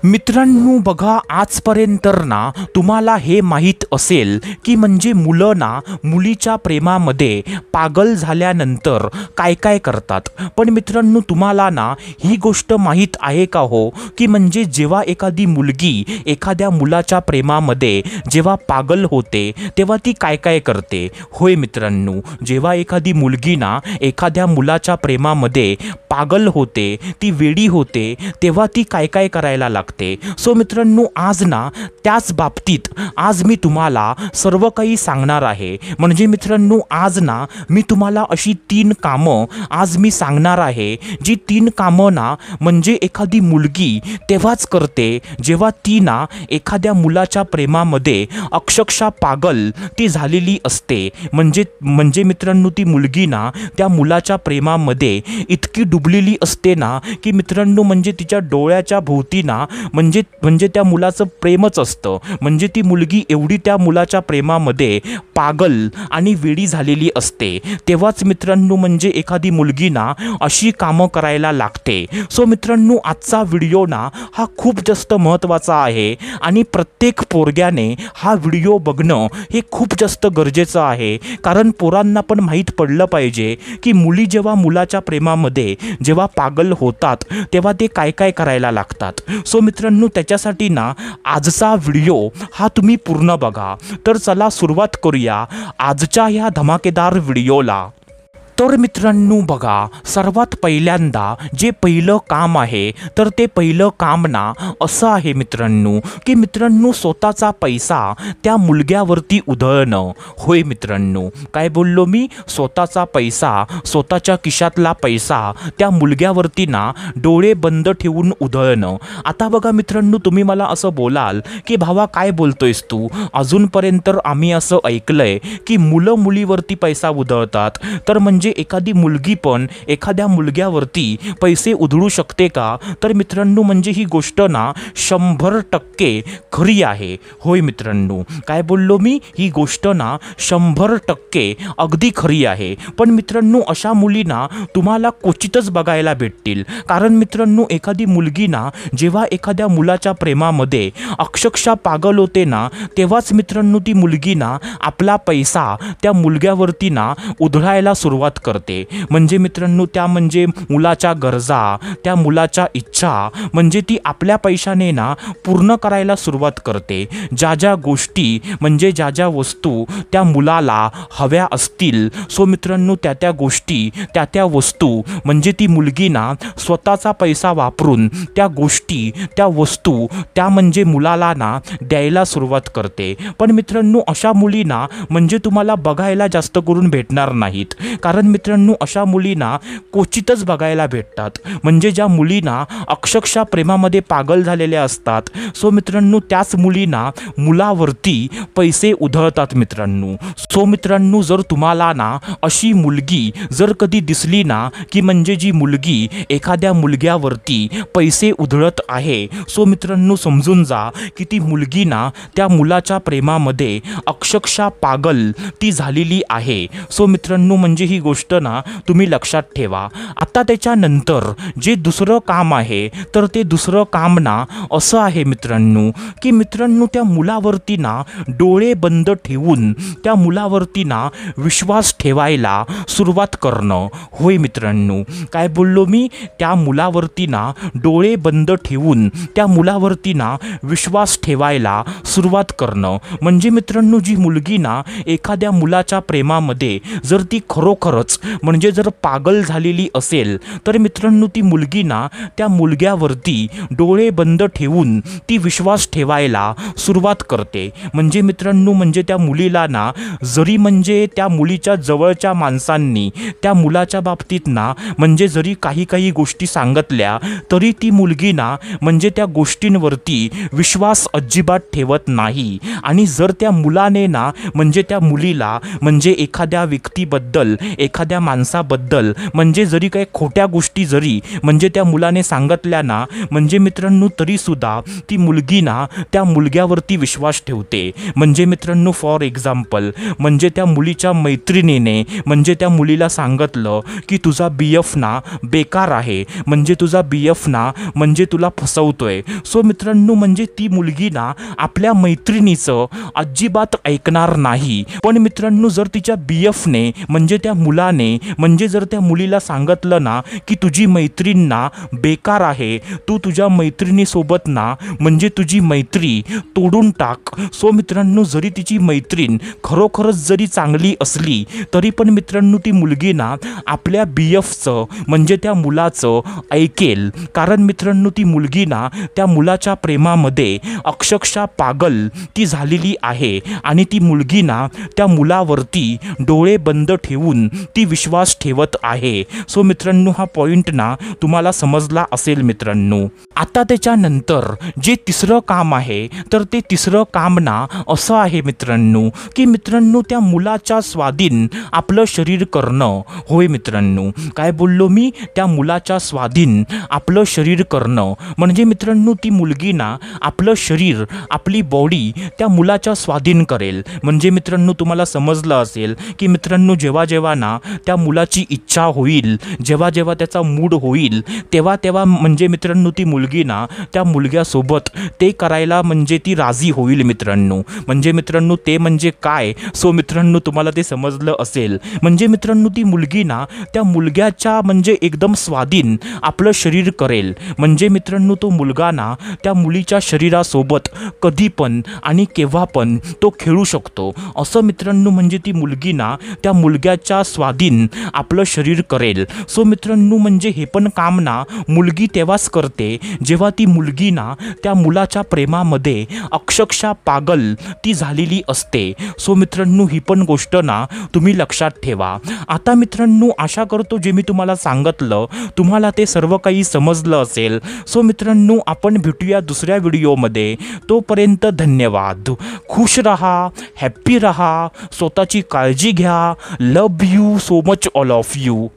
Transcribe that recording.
मित्रांनो बघा, आजपर्यंत ना तुम्हाला हे माहीत असेल की म्हणजे मुलं ना मुलीच्या प्रेमामध्ये पागल झाल्यानंतर काय काय करतात। पण मित्रांनो तुम्हाला ना ही गोष्ट माहीत आहे का हो की म्हणजे जेव्हा एखादी मुलगी एखाद्या मुलाच्या प्रेमामध्ये जेव्हा पागल होते तेव्हा ती काय काय करते। होय मित्रांनो, जेव्हा एखादी मुलगी ना एखाद्या मुलाच्या प्रेमामध्ये पागल होते, ती वेडी होते, तेव्हा ती काय काय करायला लागते। सो मित्रांनो आज ना त्याच बाबतीत आज मी तुम्हाला सर्व काही सांगणार आहे। म्हणजे मित्रांनो आज ना मी तुम्हाला अशी 3 कामं आज मी सांगणार आहे, जी 3 कामं ना म्हणजे एखादी मुलगी तेव्हाच करते जेव्हा ती ना एखाद्या मुलाच्या प्रेमामध्ये अक्षरशः पागल ती झालेली असते। म्हणजे मित्रांनो ती मुलगी ना त्या मुलाच्या प्रेमामध्ये इतकी डुबलेली असते ना की मित्रांनो म्हणजे तिच्या डोळ्याच्या भोवती ना म्हणजे त्या मुलाचं प्रेमच असतं। म्हणजे ती मुलगी एवढी त्या मुलाच्या प्रेमामध्ये पागल आणि वेडी झालेली असते। तेव्हाच मित्रांनो म्हणजे एखादी मुलगी ना अशी कामं करायला लागते। सो मित्रांनो आजचा व्हिडिओ ना हा खूप जास्त महत्त्वाचा आहे आणि प्रत्येक पोरग्याने हा व्हिडिओ बघणं हे खूप जास्त गरजेचं आहे। कारण पोरांना पण माहीत पडलं पाहिजे की मुली जेव्हा मुलाच्या प्रेमामध्ये जेव्हा पागल होतात तेव्हा ते काय काय करायला लागतात। सो मित्रांनो त्याच्यासाठी ना आजचा व्हिडिओ हा तुम्ही पूर्ण बघा। तर चला सुरुवात करूया आजच्या ह्या धमाकेदार व्हिडिओला। तर मित्रांनो बघा, सर्वात पहिल्यांदा जे पहिलं काम आहे तर ते पहिलं काम ना असं आहे मित्रांनो की मित्रांनो स्वतःचा पैसा त्या मुलग्यावरती उधळणं। होय मित्रांनो, काय बोललो मी? स्वतःचा पैसा, स्वतःच्या खिशातला पैसा त्या मुलग्यावरती ना डोळे बंद ठेवून उधळणं। आता बघा मित्रांनो, तुम्ही मला असं बोलाल की भावा काय बोलतोयस तू? अजूनपर्यंत आम्ही असं ऐकलंय की मुलं मुलीवरती पैसा उधळतात, तर म्हणजे एखादी मुलगी पण एखाद्या मुलग्यावरती पैसे उधळू शकते का? तर मित्रांनो म्हणजे ही गोष्ट ना 100% खरी आहे। होय मित्रांनो, काय बोललो मी? ही गोष्ट ना 100% अगदी खरी आहे। पण मित्रांनो अशा मुली ना तुम्हाला क्वचितच बघायला भेटतील। कारण मित्रांनो एखादी मुलगी ना जेव्हा एखाद्या मुलाच्या प्रेमामध्ये अक्षरशः पागल होते ना तेव्हाच मित्रांनो ती मुलगी ना आपला पैसा त्या मुलग्यावरती ना उधळायला सुरुवात करते। म्हणजे मित्रांनो त्या म्हणजे मुलाच्या गरजा, त्या मुलाच्या इच्छा म्हणजे ती आपल्या पैशाने ना पूर्ण करायला सुरुवात करते। ज्या गोष्टी म्हणजे ज्या वस्तू त्या मुलाला हव्या असतील, सो मित्रांनो त्या गोष्टी त्या वस्तू म्हणजे ती मुलगी ना स्वतःचा पैसा वापरून त्या गोष्टी त्या वस्तू त्या म्हणजे मुलाला ना द्यायला सुरुवात करते। पण मित्रांनो अशा मुली ना म्हणजे तुम्हाला बघायला जास्त करून भेटणार नाहीत। कारण मित्रांनो अशा मुलींना क्वचितच बघायला भेटतात। म्हणजे ज्या मुलींना अक्षरशः प्रेमामध्ये पागल झालेल्या असतात, सो मित्रांनो त्याच मुलींना मुलावरती पैसे उधळतात मित्रांनो। सो मित्रांनो जर तुम्हाला ना अशी मुलगी जर कधी दिसली ना की म्हणजे जी मुलगी एखाद्या मुलग्यावरती पैसे उधळत आहे, सो मित्रांनो समजून जा की ती मुलगी ना त्या मुलाच्या प्रेमामध्ये अक्षरशः पागल ती झालेली आहे। सो मित्रांनो म्हणजे ही गोष्ट ना तुम्ही लक्षात ठेवा। आता त्याच्यानंतर जे दुसरं काम आहे तर ते दुसरं काम ना असं आहे मित्रांनो की मित्रांनो त्या मुलावरती ना डोळे बंद ठेवून त्या मुलावरती ना विश्वास ठेवायला सुरुवात करणं। होय मित्रांनो, काय बोललो मी? त्या मुलावरती ना डोळे बंद ठेवून त्या मुलावरती ना विश्वास ठेवायला सुरुवात करणं। म्हणजे मित्रांनो जी मुलगी ना एखाद्या मुलाच्या प्रेमामध्ये जर ती खरोखरच म्हणजे जर पागल झालेली असेल तर मित्रांनो ती मुलगी ना त्या मुलग्यावरती डोळे बंद ठेवून ती विश्वास ठेवायला सुरुवात करते। म्हणजे मित्रांनो म्हणजे त्या मुलीला ना जरी म्हणजे त्या मुलीच्या जवळच्या माणसांनी त्या मुलाच्या बाबतीत ना म्हणजे जरी काही गोष्टी सांगितल्या तरी ती मुलगी ना म्हणजे त्या गोष्टींवरती विश्वास अजिबात ठेवत नाही। आणि जर त्या मुलाने ना म्हणजे त्या मुलीला म्हणजे एखाद्या व्यक्तीबद्दल एखाद्या माणसाबद्दल म्हणजे जरी काही खोट्या गोष्टी जरी म्हणजे त्या मुलाने सांगितल्या ना, म्हणजे मित्रांनो तरीसुद्धा ती मुलगी ना त्या मुलग्यावरती विश्वास ठेवते. म्हणजे मित्रांनो फॉर एक्झाम्पल म्हणजे त्या मुलीच्या मैत्रिणीने म्हणजे त्या मुलीला सांगितलं की तुझा BF ना बेकार आहे, म्हणजे तुझा BF ना म्हणजे तुला फसवतोय. सो मित्रांनो म्हणजे ती मुलगी ना आपल्या मैत्रिणीचं अजिबात ऐकणार नाही. पण मित्रांनो जर तिच्या BFने म्हणजे त्या मुलाने म्हणजे जर त्या मुलीला सांगितलं ना की तुझी मैत्रीण ना बेकार आहे, तू तुझ्या मैत्रिणीसोबत ना म्हणजे तुझी मैत्री तोडून टाक. सो मित्रांनो जरी तिची मैत्रीण खरोखरच जरी चांगली असली तरी पण मित्रांनो ती मुलगी ना आपल्या BFचं म्हणजे त्या मुलाचं ऐकेल. कारण मित्रांनो ती मुलगी ना त्या मुलाच्या प्रेमामध्ये अक्षरशः पागल ती झालेली आहे आणि ती मुलगी ना त्या मुलावरती डोळे बंद ठेवून ती विश्वास ठेवत आहे. सो मित्रांनो हा पॉइंट ना तुम्हाला समजला असेल मित्रांनो. आता त्याच्यानंतर जे तिसरं काम आहे तर ते तिसरं काम ना असं आहे मित्रांनो की मित्रांनो त्या मुलाच्या स्वाधीन आपलं शरीर करणं. होय मित्रांनो काय बोललो मी, त्या मुलाच्या स्वाधीन आपलं शरीर करणं म्हणजे मित्रांनो ती मुलगी ना आपलं शरीर आपली बॉडी त्या मुलाच्या स्वाधीन करेल. म्हणजे मित्रांनो तुम्हाला समजलं असेल की मित्रांनो जेव्हा जेव्हा ना त्या मुलाची इच्छा होईल, जेव्हा जेव्हा त्याचा मूड होईल तेव्हा तेव्हा म्हणजे मित्रांनो ती मुलगी ना त्या मुलग्यासोबत ते करायला म्हणजे ती राजी होईल मित्रांनो. म्हणजे मित्रांनो ते म्हणजे काय, सो मित्रांनो तुम्हाला ते समजलं असेल. म्हणजे मित्रांनो ती मुलगी ना त्या मुलग्याच्या म्हणजे एकदम स्वाधीन आपलं शरीर करेल. म्हणजे मित्रांनो तो मुलगा ना त्या मुलीच्या शरीरासोबत कधी पण आणि केव्हा पण तो खेळू शकतो. असं मित्रांनो म्हणजे ती मुलगी ना त्या मुलग्याच्या स्वाधीन आपलं शरीर करेल. सो मित्रांनो म्हणजे हे पण काम ना मुलगी तेव्हाच करते जेव्हा ती मुलगी ना त्या मुलाच्या प्रेमामध्ये अक्षरशः पागल ती झालेली असते. सो मित्रांनो ही पण गोष्ट ना तुम्ही लक्षात ठेवा. आता मित्रांनो आशा करतो जे मी तुम्हाला सांगितलं तुम्हाला ते सर्व काही समजलं असेल. सो मित्रांनो आपण भेटूया दुसऱ्या व्हिडिओमध्ये. तोपर्यंत धन्यवाद. खुश रहा, हॅप्पी रहा, स्वतःची काळजी घ्या. Love you so much all of you.